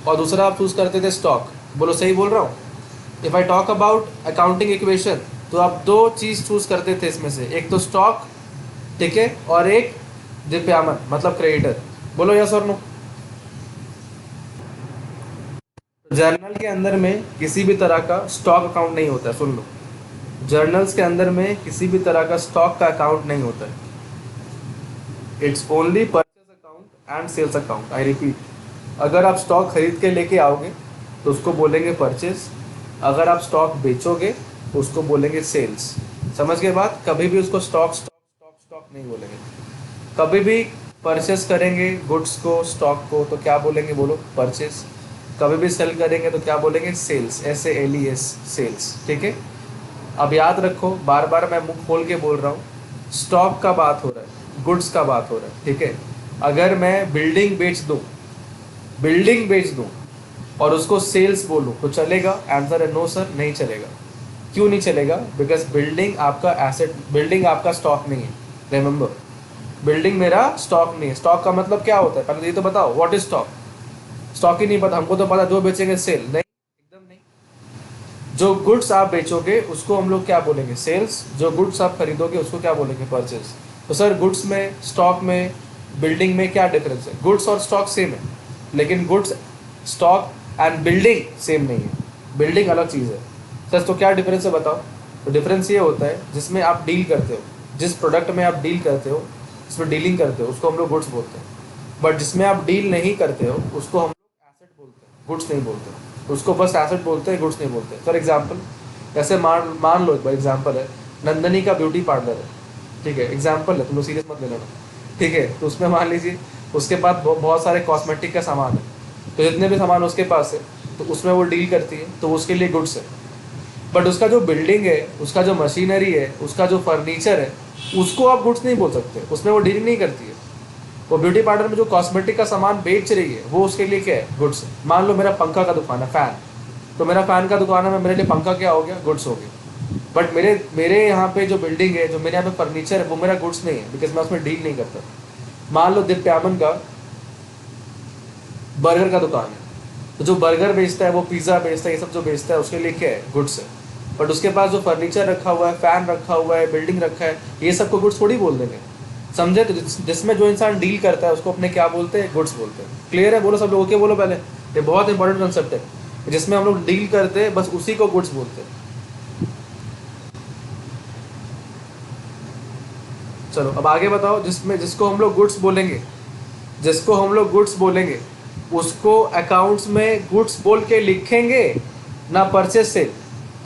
और दूसरा आप चूज़ करते थे स्टॉक। बोलो सही बोल रहा हूँ? If I talk about accounting equation, तो आप 2 चीज़ चूज़ करते थे इसमें से, एक तो स्टॉक, ठीक है, और एक दिव्यामन मतलब क्रेडिटर। बोलो यस और नो? जर्नल के अंदर में किसी भी तरह का स्टॉक अकाउंट नहीं होता है, सुन लो, जर्नल्स के अंदर में किसी भी तरह का स्टॉक का अकाउंट नहीं होता है। It's only purchase account and sales account. I repeat, अगर आप स्टॉक खरीद के लेके आओगे तो उसको बोलेंगे परचेज, अगर आप स्टॉक बेचोगे तो उसको बोलेंगे सेल्स। समझ गए बात? कभी भी उसको स्टॉक स्टॉक स्टॉक स्टॉक नहीं बोलेंगे। कभी भी परचेस करेंगे गुड्स को, स्टॉक को, तो क्या बोलेंगे? बोलो परचेस। कभी भी सेल करेंगे तो क्या बोलेंगे? Sales, SALES, sales. ठीक है, अब याद रखो, बार बार मैं मुंह खोल के बोल रहा हूँ, स्टॉक का बात हो रहा है, गुड्स का बात हो रहा है। ठीक है, अगर मैं बिल्डिंग बेच दूँ और उसको सेल्स बोलूँ तो चलेगा? आंसर है नो सर, नहीं चलेगा। क्यों नहीं चलेगा? बिकॉज बिल्डिंग आपका एसेट, बिल्डिंग आपका स्टॉक नहीं है। रिमेंबर, बिल्डिंग मेरा स्टॉक नहीं है। स्टॉक का मतलब क्या होता है पहले ये तो बताओ, व्हाट इज स्टॉक? स्टॉक ही नहीं पता हमको, तो पता जो बेचेंगे सेल, नहीं, एकदम नहीं। जो गुड्स आप बेचोगे उसको हम लोग क्या बोलेंगे? सेल्स। जो गुड्स आप खरीदोगे उसको क्या बोलेंगे? परचेज। तो सर गुड्स में, स्टॉक में, बिल्डिंग में क्या डिफरेंस है? गुड्स और स्टॉक सेम है, लेकिन goods, stock and building same नहीं है। बिल्डिंग अलग चीज़ है। सर तो क्या डिफरेंस है बताओ? तो डिफरेंस ये होता है जिसमें आप डील करते हो, जिस प्रोडक्ट में आप डील करते हो, जिसमें डीलिंग करते हो, उसको हम लोग गुड्स बोलते हैं। बट जिसमें आप डील नहीं करते हो उसको हम लोग एसेट बोलते हैं, गुड्स नहीं बोलते। उसको बस एसेट बोलते हैं, गुड्स नहीं बोलते। फॉर एग्जाम्पल, जैसे मान लो, एक बार एग्जाम्पल है, नंदनी का ब्यूटी पार्लर है, ठीक है, एग्जाम्पल है, तुम लोग सीरियस मत लेना, ठीक है। तो उसमें मान लीजिए उसके पास बहुत सारे कॉस्मेटिक का सामान है, तो जितने भी सामान उसके पास है तो उसमें वो डील करती है, तो उसके लिए गुड्स है। बट उसका जो बिल्डिंग है, उसका जो मशीनरी है, उसका जो फर्नीचर है, उसको आप गुड्स नहीं बोल सकते, उसमें वो डील नहीं करती है। वो ब्यूटी पार्लर में जो कॉस्मेटिक का सामान बेच रही है वो उसके लिए क्या है? गुड्स। मान लो मेरा पंखा का दुकान है, फ़ैन, तो मेरा फ़ैन का दुकान है, मेरे लिए पंखा क्या हो गया? गुड्स हो गया। बट मेरे यहाँ पे जो बिल्डिंग है, जो मेरे यहाँ पे फर्नीचर है, वो मेरा गुड्स नहीं है, बिकॉज मैं उसमें डील नहीं करता। मान लो दिव्यामन का बर्गर का दुकान है, तो जो बर्गर बेचता है, वो पिज़्ज़ा बेचता है, ये सब जो बेचता है उसके लिए क्या है? गुड्स है। बट उसके पास जो फर्नीचर रखा हुआ है, फ़ैन रखा हुआ है, बिल्डिंग रखा है, ये सब को गुड्स थोड़ी बोल देंगे, समझे? तो जिसमें जो इंसान डील करता है उसको अपने क्या बोलते हैं? गुड्स बोलते हैं। क्लियर है? बोलो सब लोग, ओके बोलो पहले, ये बहुत इंपॉर्टेंट कंसेप्ट है। जिसमें हम लोग डील करते हैं बस उसी को गुड्स बोलते हैं। चलो अब आगे बताओ, जिसको हम लोग गुड्स बोलेंगे, उसको अकाउंट्स में गुड्स बोल के लिखेंगे ना परचेज से?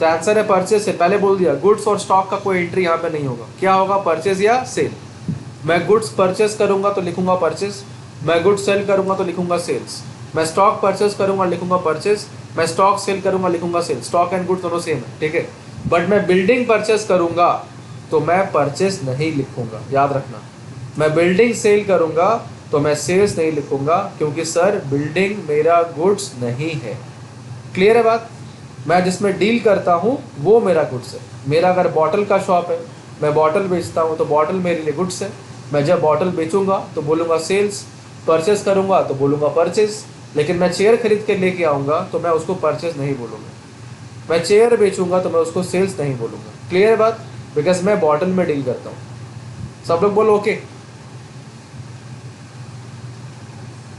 तो आंसर है परचेज से। पहले बोल दिया, गुड्स और स्टॉक का कोई एंट्री यहाँ पे नहीं होगा। क्या होगा? परचेज या सेल। मैं गुड्स परचेज करूंगा तो लिखूंगा परचेज, मैं गुड्स सेल करूंगा तो लिखूंगा सेल्स, मैं स्टॉक परचेज करूंगा लिखूंगा परचेज, मैं स्टॉक सेल करूंगा लिखूंगा सेल। स्टॉक एंड गुड्स दोनों सेम है, ठीक है। बट मैं बिल्डिंग परचेज करूंगा तो मैं परचेज नहीं लिखूंगा, याद रखना। मैं बिल्डिंग सेल करूंगा तो मैं सेल्स नहीं लिखूंगा, क्योंकि सर बिल्डिंग मेरा गुड्स नहीं है। क्लियर है बात? मैं जिसमें डील करता हूँ वो मेरा गुड्स है। मेरा अगर बॉटल का शॉप है, मैं बॉटल बेचता हूँ तो बॉटल मेरे लिए गुड्स है। मैं जब बॉटल बेचूंगा तो बोलूँगा सेल्स, परचेस करूँगा तो बोलूँगा परचेस। लेकिन मैं चेयर खरीद के लेके आऊँगा तो मैं उसको परचेस नहीं बोलूँगा। मैं चेयर बेचूंगा तो मैं उसको सेल्स नहीं बोलूँगा। क्लियर है बात? बिकॉज मैं बॉटल में डील करता हूँ। सब लोग बोलो ओके।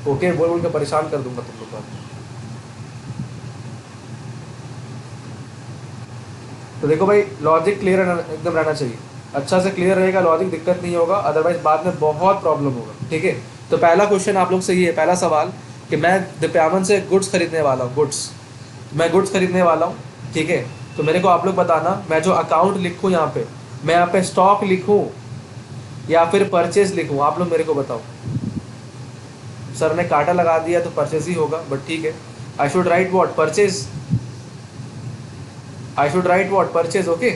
ओके बोल के परेशान कर दूंगा तुम लोग को। तो देखो भाई, लॉजिक क्लियर एकदम रहना चाहिए। अच्छा से क्लियर रहेगा लॉजिक, दिक्कत नहीं होगा, अदरवाइज बाद में बहुत प्रॉब्लम होगा। ठीक है, तो पहला क्वेश्चन आप लोग से ये है, पहला सवाल कि मैं दिप्यामन से गुड्स खरीदने वाला हूँ। गुड्स, मैं गुड्स खरीदने वाला हूँ। ठीक है, तो मेरे को आप लोग बताना, मैं जो अकाउंट लिखूँ यहाँ पे, मैं यहाँ पे स्टॉक लिखूँ या फिर परचेज लिखूँ? आप लोग मेरे को बताओ। सर ने कांटा लगा दिया तो परचेज ही होगा, बट ठीक है। I should write what? Purchase. I should write what? Purchase. Okay,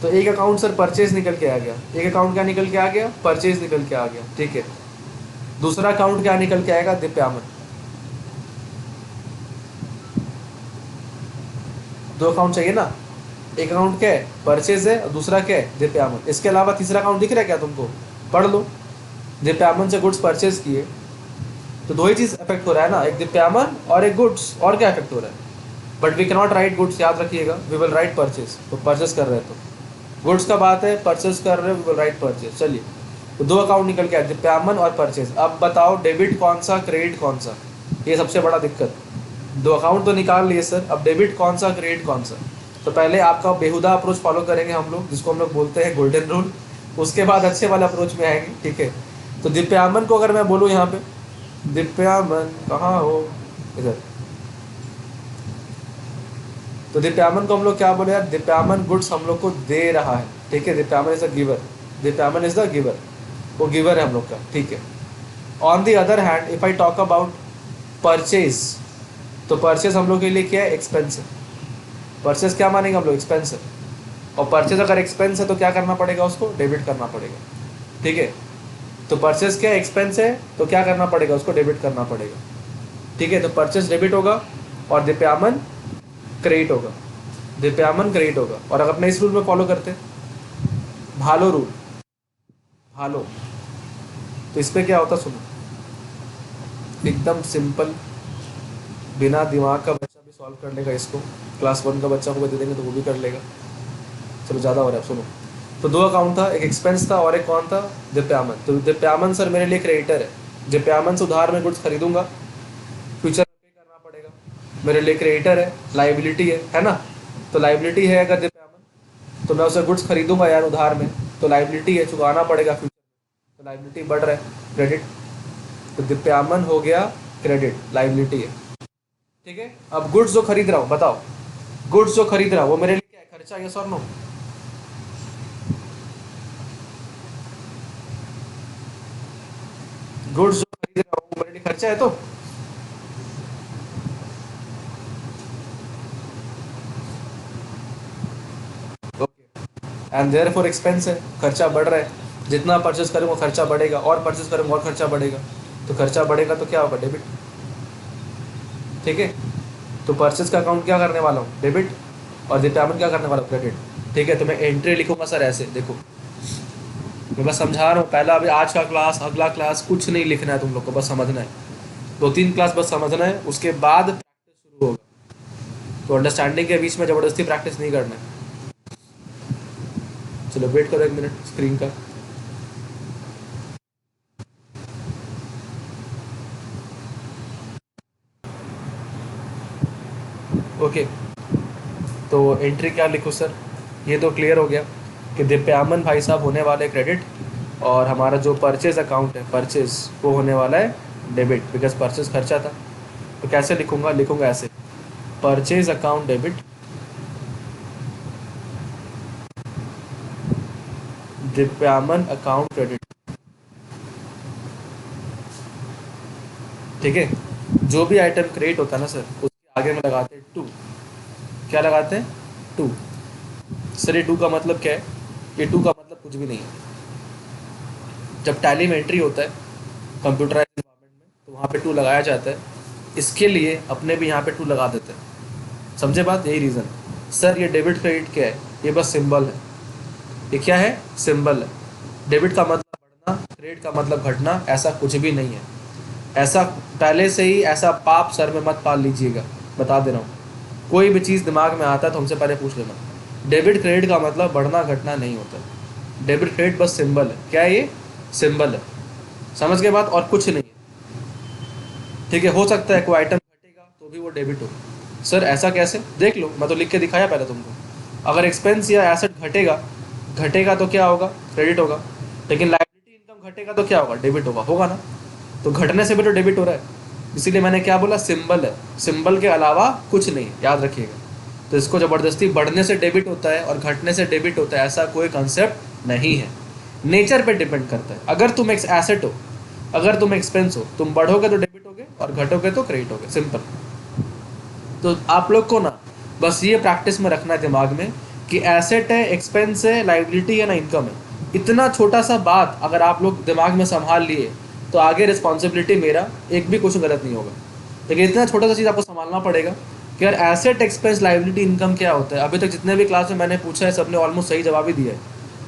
तो एक अकाउंट सर परचेज निकल के आ गया, एक अकाउंट क्या निकल के आ गया? परचेज निकल के आ गया। ठीक है, दूसरा अकाउंट क्या निकल के आएगा? दिप्यामन। दो अकाउंट चाहिए ना, एक अकाउंट क्या है? परचेज है, और दूसरा क्या है? दिप्यामन। इसके अलावा तीसरा अकाउंट दिख रहा है क्या तुमको? पढ़ लो। दिप्यामन से गुड्स परचेज किए तो दो ही चीज अफेक्ट हो रहा है ना, एक दिप्यामन और एक गुड्स, और क्या अफेक्ट हो रहा है? But we cannot write goods, याद रखिएगा, वी विल राइट परचेज। तो परचेज कर रहे हैं तो गुड्स का बात है, परचेज कर रहे हैं, वी विल राइट परचेज। चलिए, तो दो अकाउंट निकल के आए, दिप्यामन और परचेज। अब बताओ डेबिट कौन सा, क्रेडिट कौन सा? ये सबसे बड़ा दिक्कत। दो अकाउंट तो निकाल लिए सर, अब डेबिट कौन सा, क्रेडिट कौन सा? तो पहले आपका बेहुदा अप्रोच फॉलो करेंगे हम लोग, जिसको हम लोग बोलते हैं गोल्डन रूल। उसके बाद अच्छे वाले अप्रोच में आएंगे। ठीक है, तो दिप्यामन को अगर मैं बोलूँ यहाँ पे, दिप्यामन कहाँ हो? इधर। तो दिप्यामन को हम लोग क्या बोले यार? दिप्यामन गुड्स हम लोग को दे रहा है। ठीक है, Dipyaman is the giver. Dipyaman is the giver, वो गिवर है हम लोग का। ठीक है, on the other hand if I talk about purchase, तो परचेज हम लोग के लिए क्या है? एक्सपेंस है। परचेज क्या मानेंगे हम लोग? एक्सपेंस है। और परचेज अगर एक्सपेंस है तो क्या करना पड़ेगा? उसको डेबिट करना पड़ेगा। ठीक है, तो परचेज क्या एक्सपेंस है, तो क्या करना पड़ेगा? उसको डेबिट करना पड़ेगा। ठीक है, तो परचेज डेबिट होगा और दिप्यामन क्रेडिट होगा। दिप्यामन क्रेडिट होगा। और अगर अपने इस रूल में फॉलो करते, भालो रूल, भालो, तो इस पर क्या होता सुनो, एकदम सिंपल, बिना दिमाग का बच्चा भी सॉल्व कर लेगा इसको। क्लास 1 का बच्चा को भी दे देंगे तो वो भी कर लेगा। चलो ज़्यादा हो रहा है, सुनो। तो दो अकाउंट था, एक एक्सपेंस था और एक कौन था? दिप्यामन। तो दिप्यामन सर मेरे लिए क्रेडिटर है। दिप्यामन से उधार में गुड्स खरीदूंगा, फ्यूचर में पे करना पड़ेगा, मेरे लिए क्रेडिटर है, लाइबिलिटी है ना? तो लाइबिलिटी है अगर दिप्यामन, तो मैं उसे गुड्स खरीदूंगा यार उधार में, तो लाइबिलिटी है, चुकाना पड़ेगा फ्यूचर में, तो लाइबिलिटी बढ़ रहा है, क्रेडिट। तो दिप्यामन हो गया क्रेडिट, लाइबिलिटी है। ठीक है, अब गुड्स जो खरीद रहा हूँ, बताओ, गुड्स जो खरीद रहा हूँ वो मेरे लिए क्या है? खर्चा, यस और नो? गुड्स जो खरीद रहा हूँ वो मेरे लिए खर्चा है। तो okay, and therefore expense है, खर्चा बढ़ रहा है, जितना परचेज करूँगा खर्चा बढ़ेगा, और परचेज करूँगा और खर्चा बढ़ेगा, तो खर्चा बढ़ेगा तो क्या होगा? डेबिट। ठीक है, तो परचेज का अकाउंट क्या करने वाला हूँ? डेबिट। और दिप्यामन क्या करने वाला हूँ? क्रेडिट। ठीक है, तो मैं एंट्री लिखूंगा सर ऐसे, देखो मैं बस समझा रहा हूँ। पहला अभी आज का क्लास, अगला क्लास कुछ नहीं लिखना है तुम लोग को, बस समझना है। 2-3 क्लास बस समझना है, उसके बाद प्रैक्टिस शुरू होगा। तो अंडरस्टैंडिंग के बीच में ज़बरदस्ती प्रैक्टिस नहीं करना है। चलो वेट करो 1 मिनट स्क्रीन का। ओके, तो एंट्री क्या लिखूँ सर? ये तो क्लियर हो गया कि दिप्यामन भाई साहब होने वाले क्रेडिट, और हमारा जो परचेज अकाउंट है, परचेज वो होने वाला है डेबिट, बिकॉज परचेज खर्चा था। तो कैसे लिखूंगा? लिखूंगा ऐसे, purchase account debit, Dipyaman account credit. ठीक है, जो भी आइटम क्रेडिट होता है ना सर, उसके आगे में लगाते हैं टू। क्या लगाते हैं? टू। सर ये 2 का मतलब क्या है? ये 2 का मतलब कुछ भी नहीं है। जब टैली में एंट्री होता है कंप्यूटराइज इन्वायरमेंट में, तो वहाँ पे 2 लगाया जाता है। इसके लिए अपने भी यहाँ पे 2 लगा देते हैं। समझे बात? यही रीज़न। सर ये डेबिट क्रेडिट क्या है? ये बस सिंबल है। ये क्या है? सिंबल है। डेबिट का मतलब बढ़ना, क्रेडिट का मतलब घटना, ऐसा कुछ भी नहीं है। ऐसा पहले से ही ऐसा पाप सर में मत पाल लीजिएगा, बता दे रहा हूँ। कोई भी चीज़ दिमाग में आता है तो हमसे पहले पूछ लेना। डेबिट क्रेडिट का मतलब बढ़ना घटना नहीं होता। डेबिट क्रेडिट बस सिंबल है। क्या है ये? सिंबल है। समझ के बात? और कुछ नहीं है। ठीक है, हो सकता है कोई आइटम घटेगा तो भी वो डेबिट हो। सर ऐसा कैसे? देख लो, मैं तो लिख के दिखाया पहले तुमको। अगर एक्सपेंस या एसेट घटेगा, घटेगा तो क्या होगा? क्रेडिट होगा। लेकिन लायबिलिटी इनकम घटेगा तो क्या होगा? डेबिट होगा। होगा ना? तो घटने से भी तो डेबिट हो रहा है। इसीलिए मैंने क्या बोला? सिंबल है। सिंबल के अलावा कुछ नहीं, याद रखिएगा। तो इसको ज़बरदस्ती बढ़ने से डेबिट होता है और घटने से डेबिट होता है, ऐसा कोई कंसेप्ट नहीं है। नेचर पे डिपेंड करता है। अगर तुम एक एसेट हो, अगर तुम एक्सपेंस हो, तुम बढ़ोगे तो डेबिट होगे और घटोगे तो क्रेडिट होगे। सिंपल। तो आप लोग को ना बस ये प्रैक्टिस में रखना है दिमाग में कि एसेट है, एक्सपेंस है, लाइबिलिटी है ना इनकम है। इतना छोटा सा बात अगर आप लोग दिमाग में संभाल लिए तो आगे रिस्पॉन्सिबिलिटी मेरा, एक भी कुछ गलत नहीं होगा। लेकिन इतना छोटा सा चीज़ आपको संभालना पड़ेगा कि यार एसेट, एक्सपेंस, लाइबिलिटी, इनकम क्या होता है। अभी तक जितने भी क्लास में मैंने पूछा है सबने ऑलमोस्ट सही जवाब ही दिया है,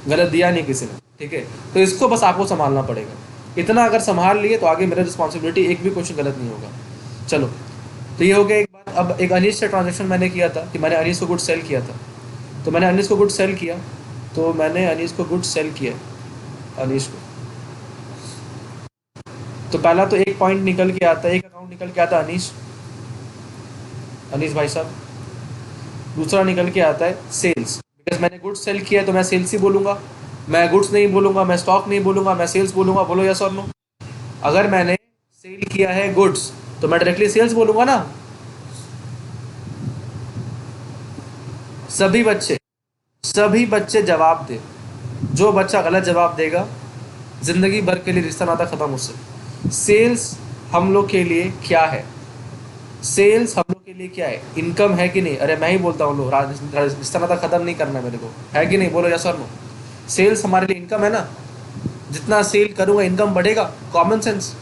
गलत दिया नहीं किसी ने। ठीक है, तो इसको बस आपको संभालना पड़ेगा। इतना अगर संभाल लिए तो आगे मेरा रिस्पॉन्सिबिलिटी, एक भी क्वेश्चन गलत नहीं होगा। चलो, तो ये हो गया एक बात। अब एक अनीश से ट्रांजेक्शन मैंने किया था कि मैंने अनीश को गुड सेल किया था। तो मैंने अनीश को गुड सेल किया, तो मैंने अनीश को गुड सेल किया अनीश को। तो पहला तो एक पॉइंट निकल के आता है, एक अकाउंट निकल के आता है अनीश, अनीश भाई साहब। दूसरा निकल के आता है सेल्स, बिकॉज मैंने गुड्स सेल किया है तो मैं सेल्स ही बोलूँगा। मैं गुड्स नहीं बोलूँगा, मैं स्टॉक नहीं बोलूँगा, मैं सेल्स बोलूँगा। बोलो यस और नो। अगर मैंने सेल किया है गुड्स तो मैं डायरेक्टली सेल्स बोलूँगा ना। सभी बच्चे जवाब दे। जो बच्चा गलत जवाब देगा ज़िंदगी भर के लिए रिश्ता नाता ख़त्म उससे। सेल्स हम लोग के लिए क्या है? सेल्स हम लोग के लिए क्या है? इनकम है कि नहीं? अरे मैं ही बोलता हूँ, लोग रिश्ता नाता ख़त्म नहीं करना है मेरे को, है कि नहीं? बोलो यस और नो। सेल्स हमारे लिए इनकम है ना। जितना सेल करूँगा इनकम बढ़ेगा। Common sense.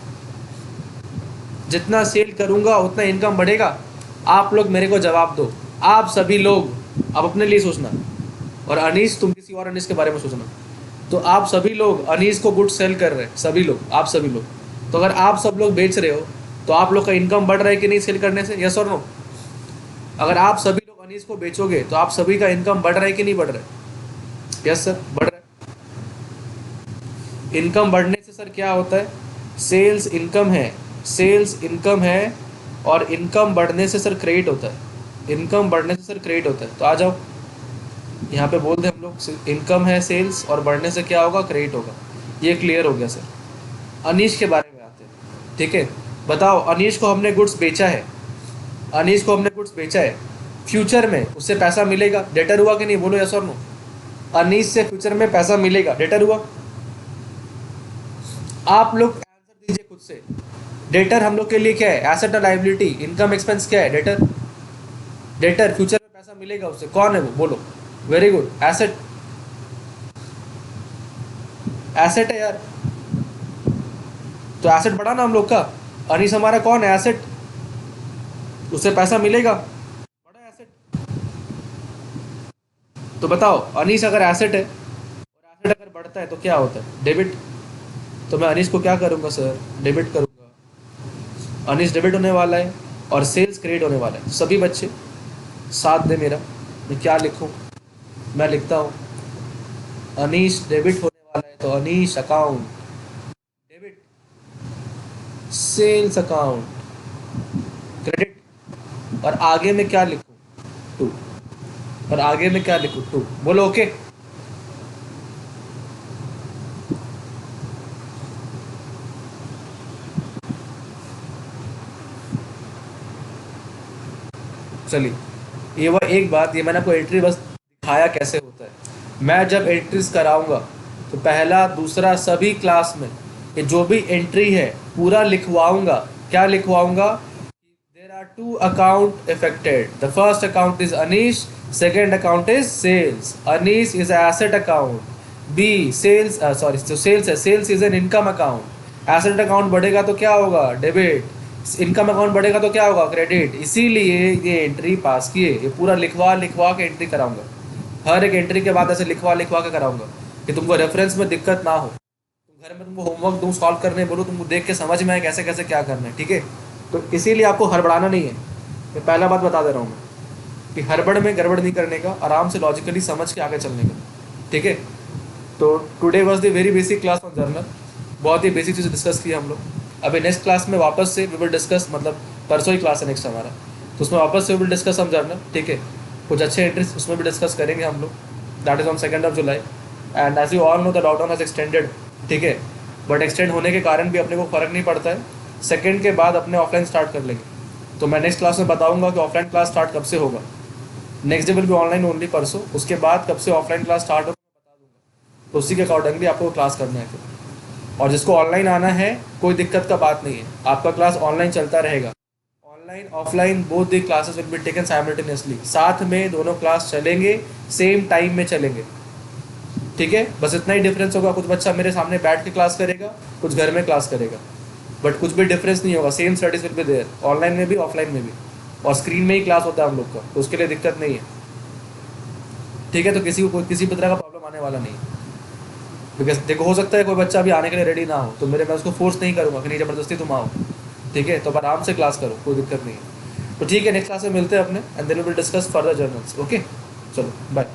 जितना सेल करूँगा उतना इनकम बढ़ेगा। आप लोग मेरे को जवाब दो। आप सभी लोग अब अपने लिए सोचना, और अनीस तुम किसी और अनीस के बारे में सोचना। तो आप सभी लोग अनीस को गुड सेल कर रहे हैं, सभी लोग, आप सभी लोग। तो अगर आप सब लोग बेच रहे हो तो आप लोग का इनकम बढ़ रहा है कि नहीं सेल करने से? यस और नो। अगर आप सभी लोग अनीस को बेचोगे तो आप सभी का इनकम बढ़ रहा है कि नहीं बढ़ रहा है? यस सर, बढ़ रहा है। इनकम बढ़ने से सर क्या होता है? सेल्स इनकम है, सेल्स इनकम है, और इनकम बढ़ने से सर क्रेडिट होता है। इनकम बढ़ने से सर क्रेडिट होता है। तो आ जाओ यहाँ पे बोल दे हम लोग, इनकम है सेल्स और बढ़ने से क्या होगा? क्रेडिट होगा। ये क्लियर हो गया सर। अनीश के बारे में आते हैं। ठीक है, बताओ, अनीश को हमने गुड्स बेचा है, अनीश को हमने गुड्स बेचा है, फ्यूचर में उससे पैसा मिलेगा। डेटर हुआ कि नहीं? बोलो यस और नो। अनीश से फ्यूचर में पैसा मिलेगा, डेटर हुआ। आप लोग आंसर दीजिए खुद से। डेटर हम लोग के लिए क्या है? एसेट और लायबिलिटी। इनकम एक्सपेंस क्या है? डेटर। डेटर फ्यूचर में पैसा मिलेगा उससे। कौन है वो? बोलो। Very good, asset. एसेट है यार। तो एसेट बढ़ा ना हम लोग का। अनीस हमारा कौन है? एसेट। उससे पैसा मिलेगा, बड़ा एसेट। तो बताओ, अनीस अगर एसेट है और एसेट अगर बढ़ता है तो क्या होता है? डेबिट। तो मैं अनीस को क्या करूंगा सर? डेबिट करूंगा। अनीस डेबिट होने वाला है और सेल्स क्रेडिट होने वाला है। सभी बच्चे साथ दे मेरा। मैं क्या लिखूं? मैं लिखता हूँ अनीस डेबिट होने वाला है तो Anees account debit, sales account credit. और आगे में क्या लिखूं? टू। और आगे में क्या लिखूं? टू। बोलो ओके। चलिए, ये वह एक बात, ये मैंने आपको एंट्री बस दिखाया कैसे होता है। मैं जब एंट्रीज कराऊंगा तो पहला दूसरा सभी क्लास में ये जो भी एंट्री है पूरा लिखवाऊंगा। क्या लिखवाऊंगा? There are two account affected. The first account is Anish, second account is sales. Anish is an asset account. B sales so sales है, sales is an income account. Asset account बढ़ेगा तो क्या होगा? डेबिट. इनकम अकाउंट बढ़ेगा तो क्या होगा? Credit. इसीलिए ये एंट्री पास किए. ये पूरा लिखवा लिखवा के एंट्री कराऊंगा. हर एक एंट्री के बाद ऐसे लिखवा लिखवा के कराऊंगा कि तुमको रेफरेंस में दिक्कत ना हो. घर में तुमको होमवर्क दूँ सॉल्व करने बोलो, तुमको देख के समझ में आए कैसे कैसे क्या करना है. ठीक है, तो इसीलिए आपको हड़बड़ाना नहीं है. मैं पहला बात बता दे रहा हूँ मैं कि हड़बड़ में गड़बड़ नहीं करने का, आराम से लॉजिकली समझ के आगे चलने का. ठीक है, तो today was the very basic class on journal. बहुत ही बेसिक चीज़ डिस्कस की हम लोग. अभी नेक्स्ट क्लास में वापस से वी विल डिस्कस, मतलब परसों ही क्लास है नेक्स्ट हमारा, तो उसमें वापस से वी विल डिस्कस हम जर्नल. ठीक है, कुछ अच्छे एंट्रीज उसमें भी डिस्कस करेंगे हम लोग. That is on 2 July. And as you all know the lockdown has extended. ठीक है, बट एक्सटेंड होने के कारण भी अपने को फ़र्क नहीं पड़ता है. सेकेंड के बाद अपने ऑफलाइन स्टार्ट कर लेंगे. तो मैं नेक्स्ट क्लास में बताऊंगा कि ऑफलाइन क्लास स्टार्ट कब से होगा. Next day will be online only परसों. उसके बाद कब से ऑफलाइन क्लास स्टार्ट होगा बता दूंगा. तो उसी के अकॉर्डिंगली आपको क्लास करना है फिर. और जिसको ऑनलाइन आना है कोई दिक्कत का बात नहीं है, आपका क्लास ऑनलाइन चलता रहेगा. Online offline both the classes will be taken simultaneously. साथ में दोनों क्लास चलेंगे, सेम टाइम में चलेंगे. ठीक है, बस इतना ही डिफरेंस होगा. कुछ बच्चा मेरे सामने बैठ के क्लास करेगा, कुछ घर में क्लास करेगा, बट कुछ भी डिफरेंस नहीं होगा. Same studies will be there, online में भी ऑफलाइन में भी. और स्क्रीन में ही क्लास होता है हम लोग का, तो उसके लिए दिक्कत नहीं है. ठीक है, तो किसी को किसी भी तरह का प्रॉब्लम आने वाला नहीं है. बिकॉज देखो, हो सकता है कोई बच्चा अभी आने के लिए रेडी ना हो, तो मैं उसको फोर्स नहीं करूँगा कि नहीं ज़बरदस्ती तुम आओ. ठीक है, तो आराम से क्लास करो, कोई दिक्कत नहीं है. तो ठीक है, नेक्स्ट क्लास में मिलते हैं अपने, and then we will discuss further journals. Okay, चलो बाय.